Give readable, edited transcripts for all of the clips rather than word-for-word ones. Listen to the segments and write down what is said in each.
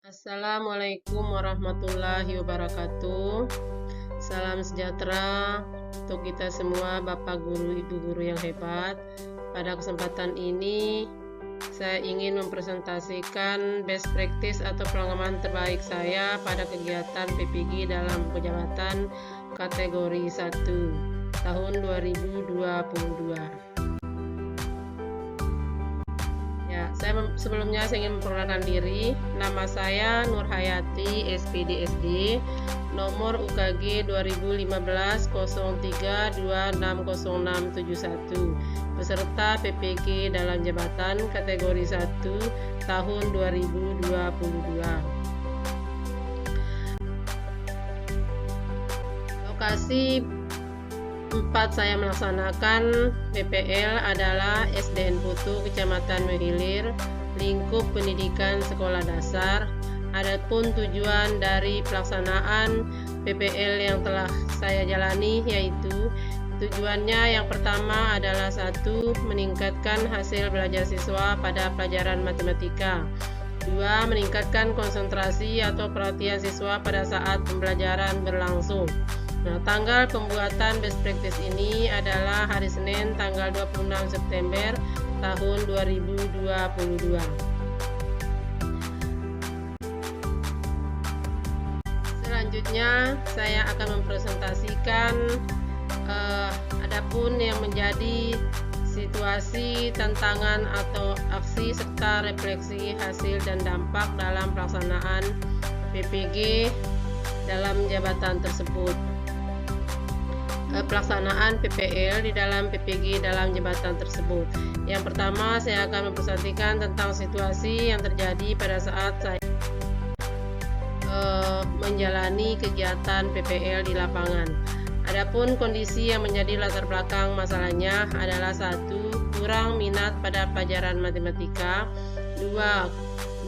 Assalamualaikum warahmatullahi wabarakatuh. Salam sejahtera untuk kita semua, Bapak Guru, Ibu Guru yang hebat. Pada kesempatan ini, saya ingin mempresentasikan best practice atau pengalaman terbaik saya pada kegiatan PPG dalam kejabatan kategori 1 tahun 2022. Sebelumnya saya ingin memperkenalkan diri. Nama saya Nur Hayati, SPD SD, nomor UKG 2015 03260671, peserta PPG dalam jabatan kategori 1 tahun 2022. Lokasi tempat saya melaksanakan PPL adalah SDN Putu, Kecamatan Mehilir, lingkup pendidikan sekolah dasar. Adapun tujuan dari pelaksanaan PPL yang telah saya jalani yaitu tujuannya yang pertama adalah 1. Meningkatkan hasil belajar siswa pada pelajaran matematika. 2. Meningkatkan konsentrasi atau perhatian siswa pada saat pembelajaran berlangsung. Nah, tanggal pembuatan best practice ini adalah hari Senin tanggal 26 September tahun 2022. Selanjutnya saya akan mempresentasikan adapun yang menjadi situasi, tantangan atau aksi serta refleksi hasil dan dampak dalam pelaksanaan PPG dalam jabatan tersebut. Pelaksanaan PPL di dalam PPG dalam jabatan tersebut. Yang pertama, saya akan mempresentasikan tentang situasi yang terjadi pada saat saya menjalani kegiatan PPL di lapangan. Adapun kondisi yang menjadi latar belakang masalahnya adalah 1. Kurang minat pada pelajaran matematika. 2.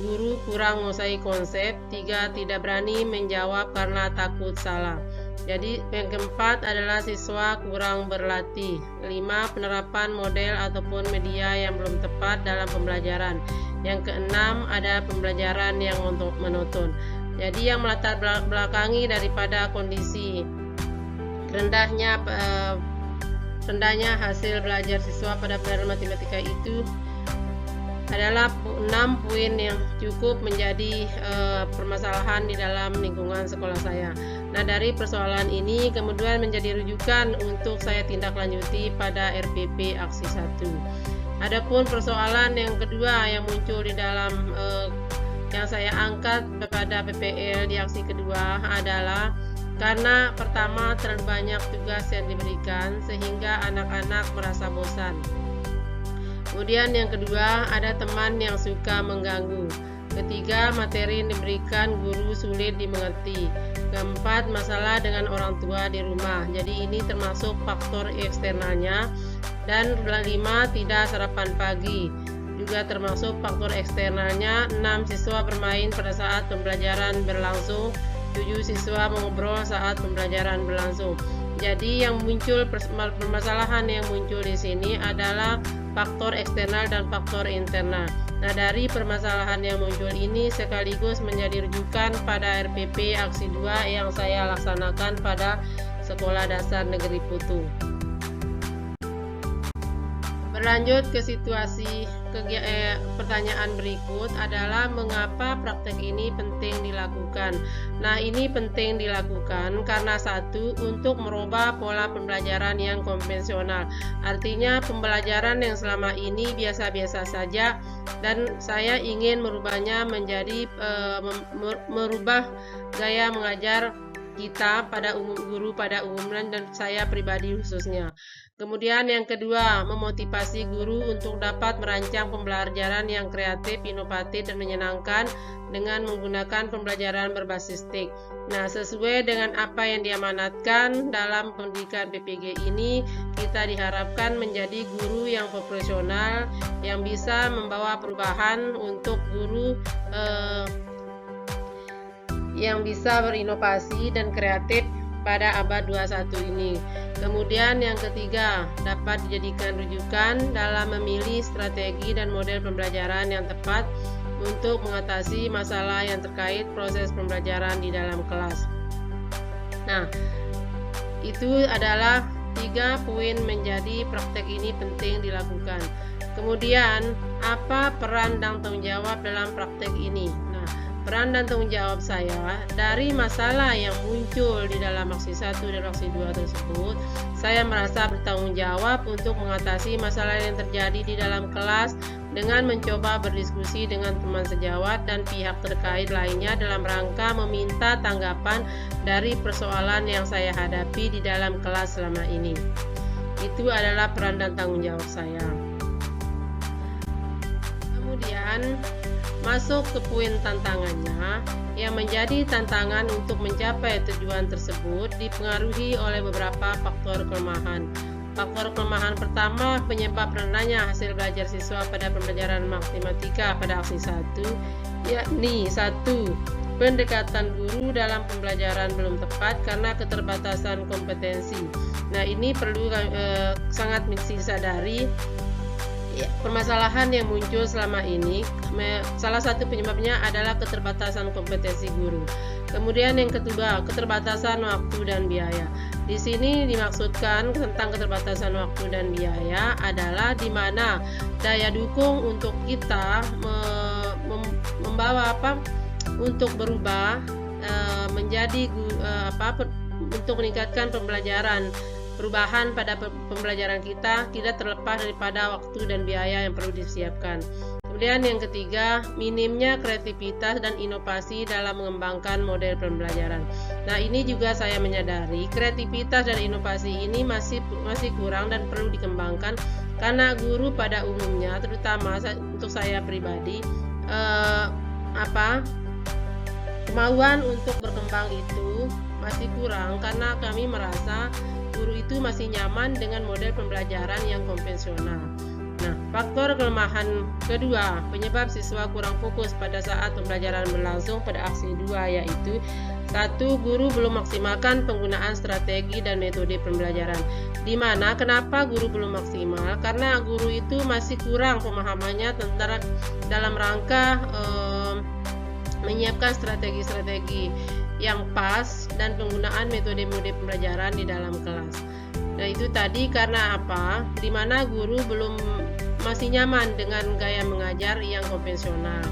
Guru kurang menguasai konsep. 3. Tidak berani menjawab karena takut salah. Jadi yang keempat adalah siswa kurang berlatih. 5. Penerapan model ataupun media yang belum tepat dalam pembelajaran. Yang keenam ada pembelajaran yang monoton. Jadi yang melatar belakangi daripada kondisi rendahnya hasil belajar siswa pada pelajaran matematika itu adalah 6 poin yang cukup menjadi permasalahan di dalam lingkungan sekolah saya. Nah, dari persoalan ini kemudian menjadi rujukan untuk saya tindak lanjuti pada RPP aksi 1. Adapun persoalan yang kedua yang muncul di dalam yang saya angkat pada PPL di aksi kedua adalah karena pertama terlalu banyak tugas yang diberikan sehingga anak-anak merasa bosan. Kemudian yang kedua, ada teman yang suka mengganggu. Ketiga, materi yang diberikan guru sulit dimengerti. Keempat, masalah dengan orang tua di rumah. Jadi ini termasuk faktor eksternalnya. Dan 5, tidak sarapan pagi. Juga termasuk faktor eksternalnya. 6, siswa bermain pada saat pembelajaran berlangsung. 7, siswa mengobrol saat pembelajaran berlangsung. Jadi yang muncul permasalahan yang muncul di sini adalah faktor eksternal dan faktor internal. Nah, dari permasalahan yang muncul ini sekaligus menjadi rujukan pada RPP aksi 2 yang saya laksanakan pada Sekolah Dasar Negeri Putu. Berlanjut ke situasi pertanyaan berikut adalah mengapa praktek ini penting dilakukan. Nah, ini penting dilakukan karena 1. Untuk merubah pola pembelajaran yang konvensional. Artinya pembelajaran yang selama ini biasa-biasa saja dan saya ingin merubahnya menjadi merubah gaya mengajar kita pada guru pada umumnya dan saya pribadi khususnya. Kemudian yang kedua, memotivasi guru untuk dapat merancang pembelajaran yang kreatif, inovatif, dan menyenangkan dengan menggunakan pembelajaran berbasis TIK. Nah, sesuai dengan apa yang diamanatkan dalam pendidikan PPG ini, kita diharapkan menjadi guru yang profesional, yang bisa membawa perubahan untuk guru yang bisa berinovasi dan kreatif pada abad 21 ini. Kemudian yang ketiga, dapat dijadikan rujukan dalam memilih strategi dan model pembelajaran yang tepat untuk mengatasi masalah yang terkait proses pembelajaran di dalam kelas. Nah, itu adalah 3 poin menjadi praktek ini penting dilakukan. Kemudian, apa peran dan tanggung jawab dalam praktek ini? Nah, peran dan tanggung jawab saya dari masalah yang muncul di dalam aksi 1 dan aksi 2 tersebut, saya merasa bertanggung jawab untuk mengatasi masalah yang terjadi di dalam kelas dengan mencoba berdiskusi dengan teman sejawat dan pihak terkait lainnya dalam rangka meminta tanggapan dari persoalan yang saya hadapi di dalam kelas selama ini. Itu adalah peran dan tanggung jawab saya. Kemudian masuk ke poin tantangannya, yang menjadi tantangan untuk mencapai tujuan tersebut dipengaruhi oleh beberapa faktor kelemahan. Faktor kelemahan pertama penyebab rendahnya hasil belajar siswa pada pembelajaran matematika pada aksi 1, yakni 1. Pendekatan guru dalam pembelajaran belum tepat karena keterbatasan kompetensi. Nah, ini perlu sangat disadari. Permasalahan yang muncul selama ini, salah satu penyebabnya adalah keterbatasan kompetensi guru. Kemudian yang kedua, keterbatasan waktu dan biaya. Di sini dimaksudkan tentang keterbatasan waktu dan biaya adalah di mana daya dukung untuk kita membawa untuk berubah menjadi untuk meningkatkan perubahan pada pembelajaran kita tidak terlepas daripada waktu dan biaya yang perlu disiapkan. Kemudian yang ketiga, minimnya kreativitas dan inovasi dalam mengembangkan model pembelajaran. Nah, ini juga saya menyadari kreativitas dan inovasi ini masih kurang dan perlu dikembangkan karena guru pada umumnya, terutama untuk saya pribadi, kemauan untuk berkembang itu masih kurang karena kami merasa guru itu masih nyaman dengan model pembelajaran yang konvensional. Nah, faktor kelemahan kedua penyebab siswa kurang fokus pada saat pembelajaran berlangsung pada aksi 2 yaitu 1. Guru belum maksimalkan penggunaan strategi dan metode pembelajaran. Di mana kenapa guru belum maksimal? Karena guru itu masih kurang pemahamannya tentang dalam rangka menyiapkan strategi-strategi yang pas dan penggunaan metode-metode pembelajaran di dalam kelas. Nah, itu tadi karena apa? Di mana guru masih nyaman dengan gaya mengajar yang konvensional.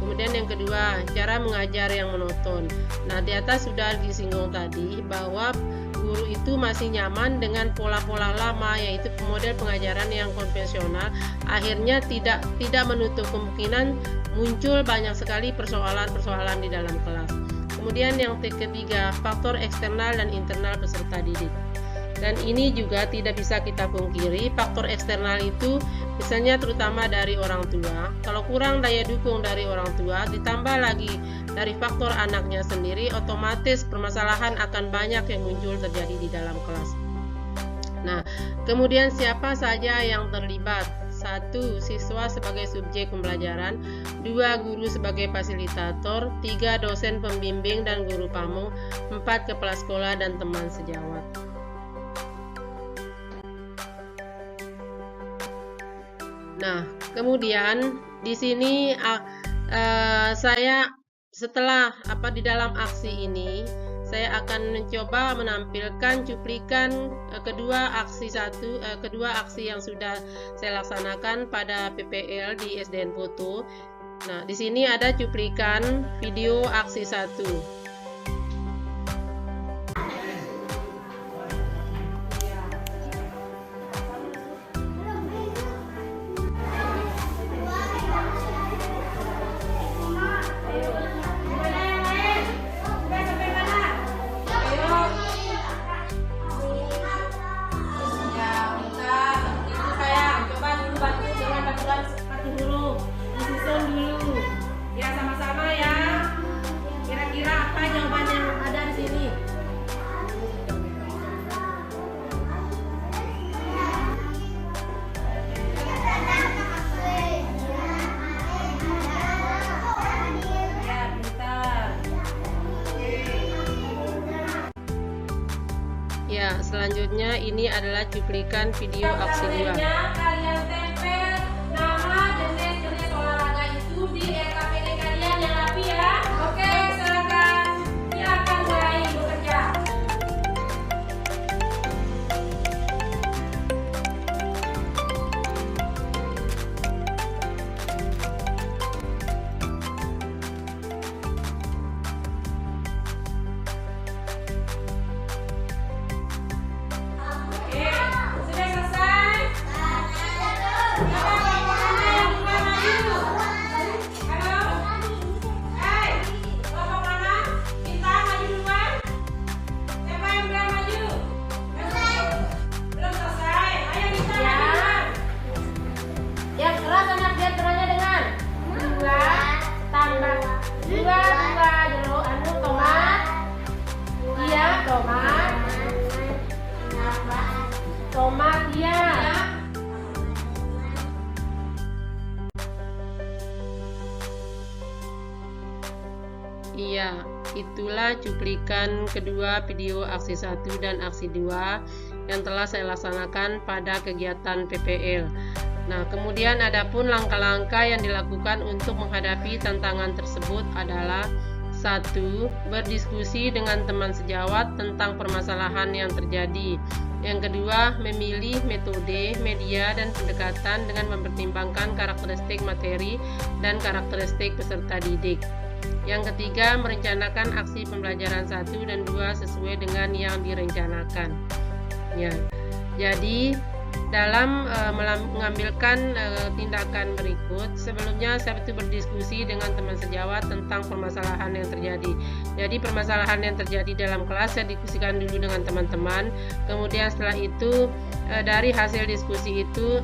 Kemudian yang kedua, cara mengajar yang monoton. Nah, di atas sudah disinggung tadi bahwa guru itu masih nyaman dengan pola-pola lama, yaitu model pengajaran yang konvensional. Akhirnya tidak menutup kemungkinan muncul banyak sekali persoalan-persoalan di dalam kelas. Kemudian yang ketiga, faktor eksternal dan internal peserta didik. Dan ini juga tidak bisa kita pungkiri, faktor eksternal itu misalnya terutama dari orang tua. Kalau kurang daya dukung dari orang tua, ditambah lagi dari faktor anaknya sendiri, otomatis permasalahan akan banyak yang muncul terjadi di dalam kelas. Nah, kemudian siapa saja yang terlibat? 1. Siswa sebagai subjek pembelajaran, 2. Guru sebagai fasilitator, 3. Dosen pembimbing dan guru pamong, 4. Kepala sekolah dan teman sejawat. Nah, kemudian di sini saya setelah di dalam aksi ini saya akan mencoba menampilkan cuplikan kedua aksi yang sudah saya laksanakan pada PPL di SDN Foto. Nah, di sini ada cuplikan video aksi 1. Ya, selanjutnya ini adalah cuplikan video aksi 2. Kalian tempel nama jenis olahraga itu di RKP Iya, itulah cuplikan kedua video aksi 1 dan aksi 2 yang telah saya laksanakan pada kegiatan PPL. Nah, kemudian adapun langkah-langkah yang dilakukan untuk menghadapi tantangan tersebut adalah: 1. Berdiskusi dengan teman sejawat tentang permasalahan yang terjadi. Yang kedua, memilih metode, media, dan pendekatan dengan mempertimbangkan karakteristik materi dan karakteristik peserta didik. Yang ketiga, merencanakan aksi pembelajaran 1 dan 2 sesuai dengan yang direncanakan. Ya, jadi dalam mengambilkan tindakan berikut, sebelumnya saya berdiskusi dengan teman sejawat tentang permasalahan yang terjadi. Jadi permasalahan yang terjadi dalam kelas saya diskusikan dulu dengan teman-teman. Kemudian setelah itu dari hasil diskusi itu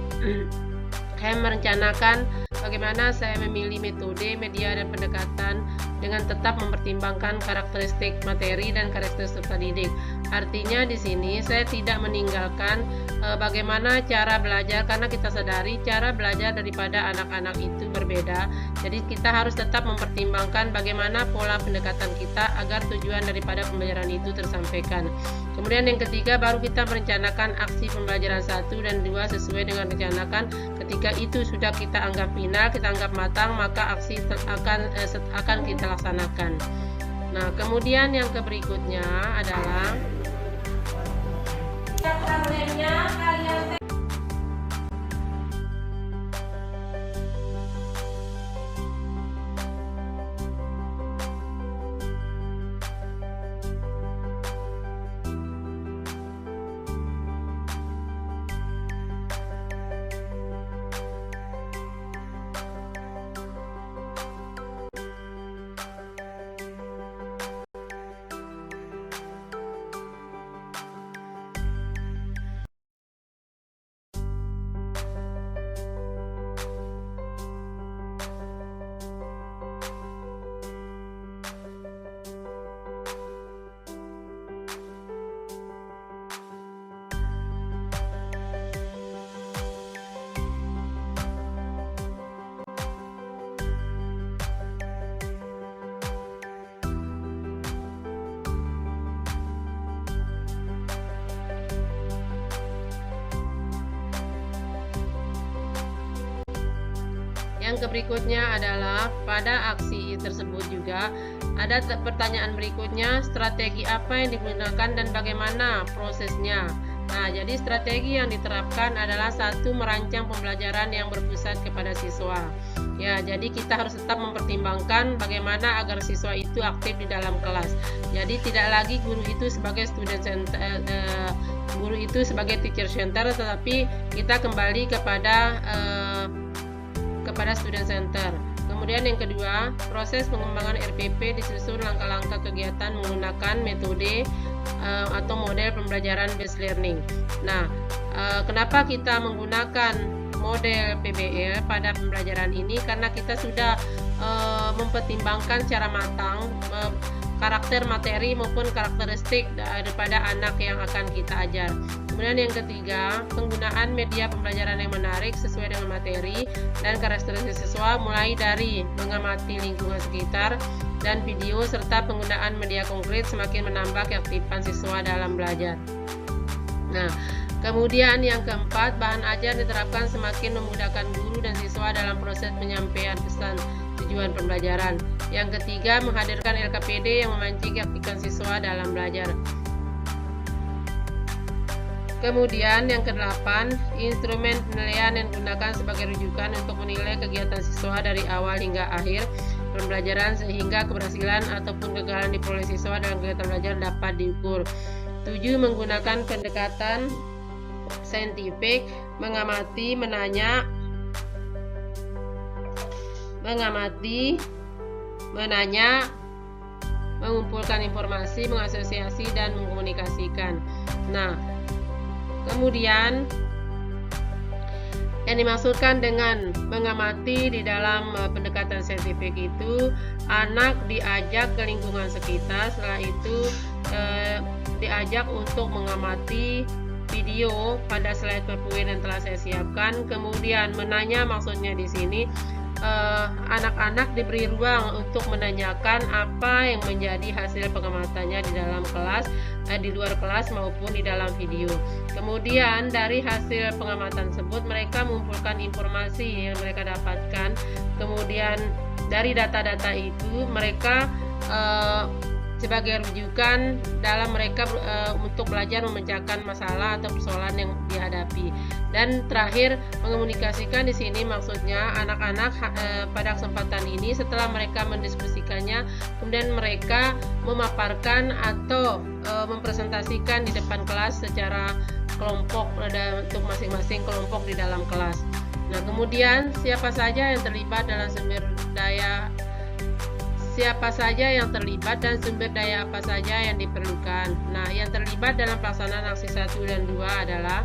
saya merencanakan bagaimana saya memilih metode, media, dan pendekatan dengan tetap mempertimbangkan karakteristik materi dan karakteristik peserta didik. Artinya di sini saya tidak meninggalkan bagaimana cara belajar, karena kita sadari cara belajar daripada anak-anak itu berbeda. Jadi kita harus tetap mempertimbangkan bagaimana pola pendekatan kita agar tujuan daripada pembelajaran itu tersampaikan. Kemudian yang ketiga, baru kita merencanakan aksi pembelajaran 1 dan 2 sesuai dengan rencanakan. Ketika itu sudah kita anggap final, kita anggap matang, maka aksi akan kita laksanakan. Nah, kemudian yang berikutnya adalah yang berikutnya adalah pada aksi tersebut juga ada pertanyaan berikutnya, strategi apa yang digunakan dan bagaimana prosesnya. Nah, jadi strategi yang diterapkan adalah: 1. Merancang pembelajaran yang berpusat kepada siswa. Ya, jadi kita harus tetap mempertimbangkan bagaimana agar siswa itu aktif di dalam kelas. Jadi tidak lagi guru itu sebagai student center, guru itu sebagai teacher center, tetapi kita kembali kepada student center. Kemudian yang kedua, proses pengembangan RPP disusun langkah-langkah kegiatan menggunakan metode atau model pembelajaran based learning. Nah, kenapa kita menggunakan model PBL pada pembelajaran ini? Karena kita sudah mempertimbangkan secara matang karakter materi maupun karakteristik daripada anak yang akan kita ajar. Kemudian yang ketiga, penggunaan media pembelajaran yang menarik sesuai dengan materi dan karakteristik siswa, mulai dari mengamati lingkungan sekitar dan video, serta penggunaan media konkret semakin menambah keaktifan siswa dalam belajar. Nah, kemudian yang keempat, bahan ajar diterapkan semakin memudahkan guru dan siswa dalam proses penyampaian pesan tujuan pembelajaran. Yang ketiga, menghadirkan LKPD yang memancing keaktifan siswa dalam belajar. Kemudian yang kedelapan, instrumen penilaian yang digunakan sebagai rujukan untuk menilai kegiatan siswa dari awal hingga akhir pembelajaran, sehingga keberhasilan ataupun kegagalan diperoleh siswa dalam kegiatan belajar dapat diukur. 7. Menggunakan pendekatan saintifik, mengamati, menanya, mengumpulkan informasi, mengasosiasi, dan mengkomunikasikan. Nah, kemudian yang dimaksudkan dengan mengamati di dalam pendekatan saintifik itu, anak diajak ke lingkungan sekitar, setelah itu diajak untuk mengamati video pada slide PowerPoint yang telah saya siapkan. Kemudian menanya, maksudnya di sini anak-anak diberi ruang untuk menanyakan apa yang menjadi hasil pengamatannya di dalam kelas, di luar kelas maupun di dalam video. Kemudian dari hasil pengamatan tersebut mereka mengumpulkan informasi yang mereka dapatkan. Kemudian dari data-data itu mereka sebagai rujukan dalam mereka untuk belajar memecahkan masalah atau persoalan yang dihadapi. Dan terakhir, mengomunikasikan di sini maksudnya anak-anak pada kesempatan ini setelah mereka mendiskusikannya, kemudian mereka memaparkan atau mempresentasikan di depan kelas secara kelompok untuk masing-masing kelompok di dalam kelas. Nah, kemudian siapa saja yang terlibat dalam sumber daya dan sumber daya apa saja yang diperlukan. Nah, yang terlibat dalam pelaksanaan aksi 1 dan 2 adalah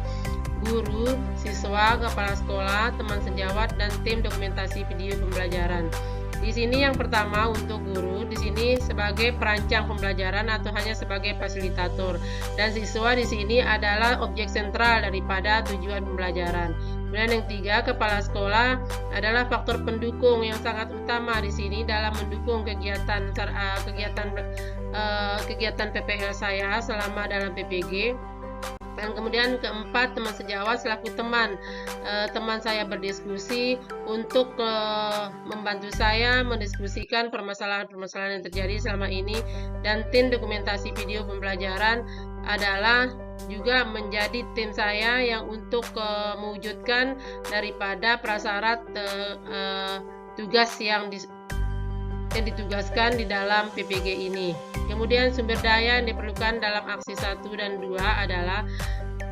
guru, siswa, kepala sekolah, teman sejawat, dan tim dokumentasi video pembelajaran. Di sini yang pertama untuk guru, di sini sebagai perancang pembelajaran atau hanya sebagai fasilitator, dan siswa di sini adalah objek sentral daripada tujuan pembelajaran. Kemudian yang tiga, kepala sekolah adalah faktor pendukung yang sangat utama di sini dalam mendukung kegiatan PPL saya selama dalam PPG. Dan kemudian keempat, teman sejawat selaku teman saya berdiskusi untuk membantu saya mendiskusikan permasalahan-permasalahan yang terjadi selama ini. Dan tim dokumentasi video pembelajaran adalah juga menjadi tim saya yang untuk mewujudkan daripada prasyarat tugas yang ditugaskan di dalam PPG ini. Kemudian sumber daya yang diperlukan dalam aksi 1 dan 2 adalah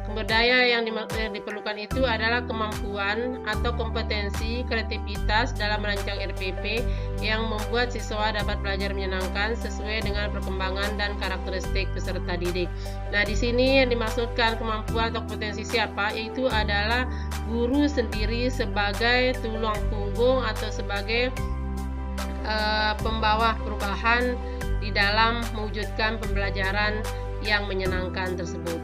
sumber daya yang diperlukan itu adalah kemampuan atau kompetensi kreativitas dalam merancang RPP yang membuat siswa dapat belajar menyenangkan sesuai dengan perkembangan dan karakteristik peserta didik. Nah, di sini yang dimaksudkan kemampuan atau kompetensi siapa, yaitu adalah guru sendiri sebagai tulang punggung atau sebagai pembawa perubahan di dalam mewujudkan pembelajaran yang menyenangkan tersebut.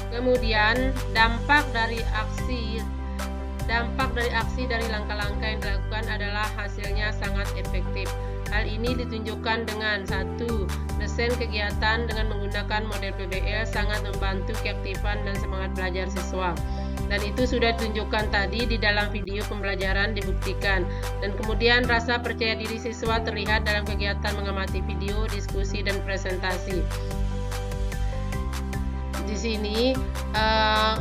Kemudian dampak dari aksi dari langkah-langkah yang dilakukan adalah hasilnya sangat efektif. Hal ini ditunjukkan dengan 1. Desain kegiatan dengan menggunakan model PBL sangat membantu keaktifan dan semangat belajar siswa. Dan itu sudah ditunjukkan tadi di dalam video pembelajaran dibuktikan. Dan kemudian rasa percaya diri siswa terlihat dalam kegiatan mengamati video, diskusi, dan presentasi. Di sini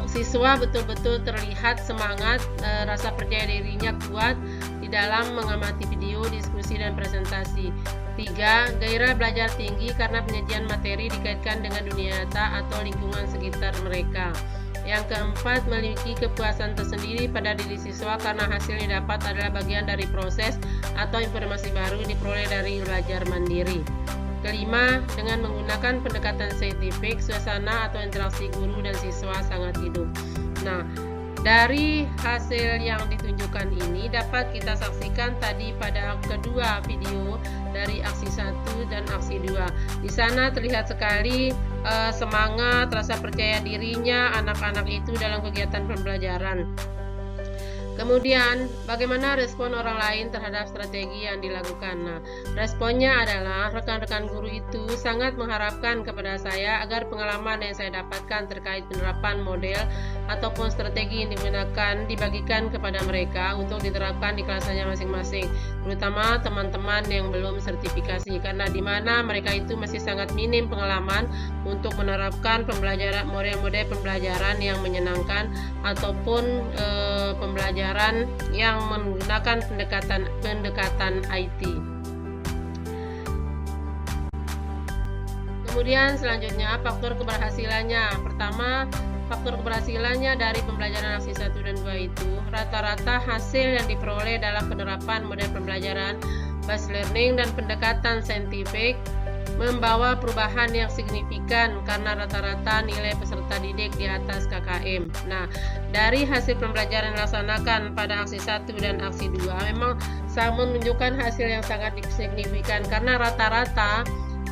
siswa betul-betul terlihat semangat, rasa percaya dirinya kuat di dalam mengamati video, diskusi, dan presentasi. 3. Gairah belajar tinggi karena penyajian materi dikaitkan dengan dunia nyata atau lingkungan sekitar mereka. Yang keempat, memiliki kepuasan tersendiri pada diri siswa karena hasil yang didapat adalah bagian dari proses atau informasi baru yang diperoleh dari belajar mandiri. Kelima, dengan menggunakan pendekatan saintifik, suasana atau interaksi guru dan siswa sangat hidup. Nah, dari hasil yang ditunjukkan ini dapat kita saksikan tadi pada kedua video dari aksi 1 dan aksi 2. Di sana terlihat sekali semangat, rasa percaya dirinya anak-anak itu dalam kegiatan pembelajaran. Kemudian, bagaimana respon orang lain terhadap strategi yang dilakukan? Nah, responnya adalah rekan-rekan guru itu sangat mengharapkan kepada saya agar pengalaman yang saya dapatkan terkait penerapan model ataupun strategi yang digunakan dibagikan kepada mereka untuk diterapkan di kelasnya masing-masing, terutama teman-teman yang belum sertifikasi, karena di mana mereka itu masih sangat minim pengalaman untuk menerapkan pembelajaran model-model pembelajaran yang menyenangkan ataupun pembelajaran yang menggunakan pendekatan IT. Kemudian selanjutnya faktor keberhasilannya. Pertama, faktor keberhasilannya dari pembelajaran aksi 1 dan 2 itu rata-rata hasil yang diperoleh dalam penerapan model pembelajaran based learning dan pendekatan saintifik membawa perubahan yang signifikan karena rata-rata nilai peserta didik di atas KKM. Nah, dari hasil pembelajaran yang dilaksanakan pada aksi 1 dan aksi 2 memang menunjukkan hasil yang sangat signifikan karena rata-rata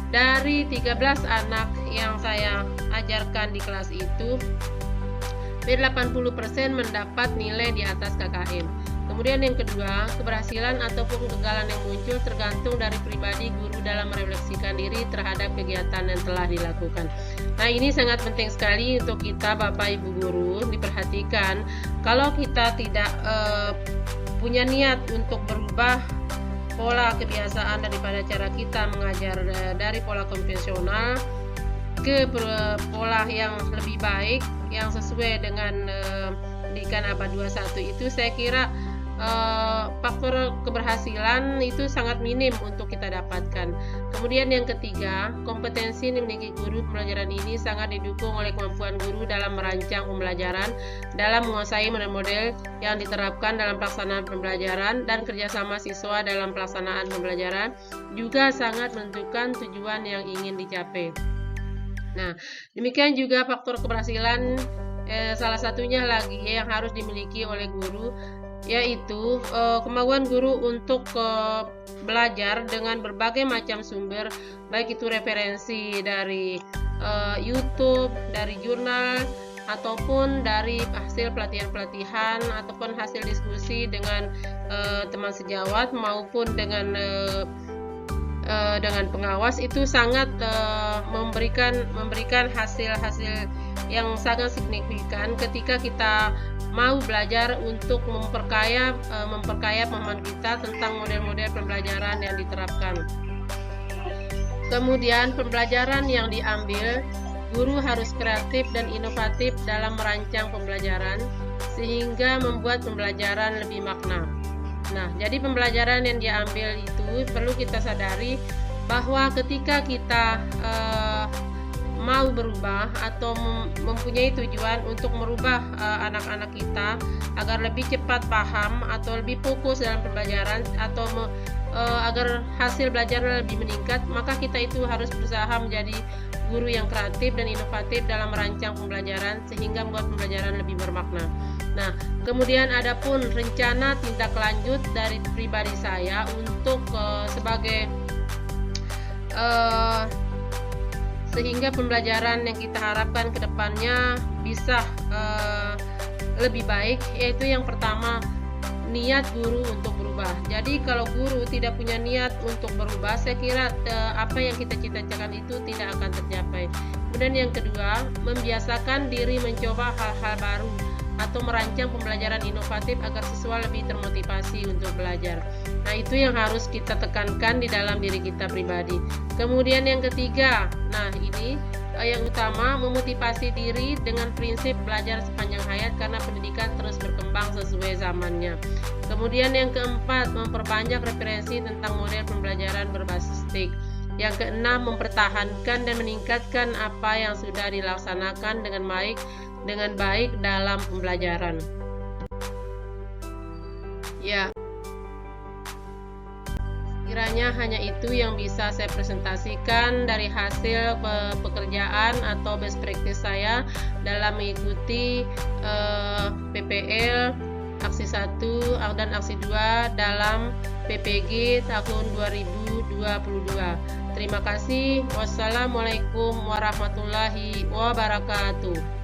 dari 13 anak yang saya ajarkan di kelas itu hampir 80% mendapat nilai di atas KKM. Kemudian yang kedua, keberhasilan ataupun kegagalan yang muncul tergantung dari pribadi guru dalam merefleksikan diri terhadap kegiatan yang telah dilakukan. Nah, ini sangat penting sekali untuk kita Bapak Ibu guru diperhatikan. Kalau kita tidak punya niat untuk berubah pola kebiasaan daripada cara kita mengajar dari pola konvensional ke pola yang lebih baik, yang sesuai dengan pendidikan abad 21 itu, saya kira faktor keberhasilan itu sangat minim untuk kita dapatkan. Kemudian yang ketiga, kompetensi yang dimiliki guru pembelajaran ini sangat didukung oleh kemampuan guru dalam merancang pembelajaran, dalam menguasai model-model yang diterapkan dalam pelaksanaan pembelajaran, dan kerjasama siswa dalam pelaksanaan pembelajaran juga sangat menentukan tujuan yang ingin dicapai. Nah, demikian juga faktor keberhasilan salah satunya lagi yang harus dimiliki oleh guru, yaitu kemampuan guru untuk belajar dengan berbagai macam sumber, baik itu referensi dari YouTube, dari jurnal, ataupun dari hasil pelatihan-pelatihan, ataupun hasil diskusi dengan teman sejawat maupun dengan pengawas, itu sangat memberikan hasil-hasil yang sangat signifikan ketika kita mau belajar untuk memperkaya pemahaman kita tentang model-model pembelajaran yang diterapkan. Kemudian pembelajaran yang diambil, guru harus kreatif dan inovatif dalam merancang pembelajaran sehingga membuat pembelajaran lebih makna. Nah, jadi pembelajaran yang diambil itu perlu kita sadari bahwa ketika kita mau berubah atau mempunyai tujuan untuk merubah anak-anak kita agar lebih cepat paham atau lebih fokus dalam pembelajaran atau agar hasil belajar lebih meningkat, maka kita itu harus berusaha menjadi guru yang kreatif dan inovatif dalam merancang pembelajaran sehingga membuat pembelajaran lebih bermakna. Nah, kemudian adapun rencana tindak lanjut dari pribadi saya untuk sebagai sehingga pembelajaran yang kita harapkan ke depannya bisa lebih baik, yaitu yang pertama, niat guru untuk berubah. Jadi kalau guru tidak punya niat untuk berubah, saya kira apa yang kita cita-citakan itu tidak akan tercapai. Kemudian yang kedua, membiasakan diri mencoba hal-hal baru atau merancang pembelajaran inovatif agar siswa lebih termotivasi untuk belajar. Nah, itu yang harus kita tekankan di dalam diri kita pribadi. Kemudian yang ketiga, nah ini yang utama, memotivasi diri dengan prinsip belajar sepanjang hayat karena pendidikan terus berkembang sesuai zamannya. Kemudian yang keempat, memperbanyak referensi tentang model pembelajaran berbasis TIK. Yang keenam, mempertahankan dan meningkatkan apa yang sudah dilaksanakan dengan baik dalam pembelajaran. Ya, kiranya hanya itu yang bisa saya presentasikan dari hasil pekerjaan atau best practice saya dalam mengikuti PPL aksi 1 dan aksi 2 dalam PPG tahun 2022. Terima kasih. Wassalamualaikum warahmatullahi wabarakatuh.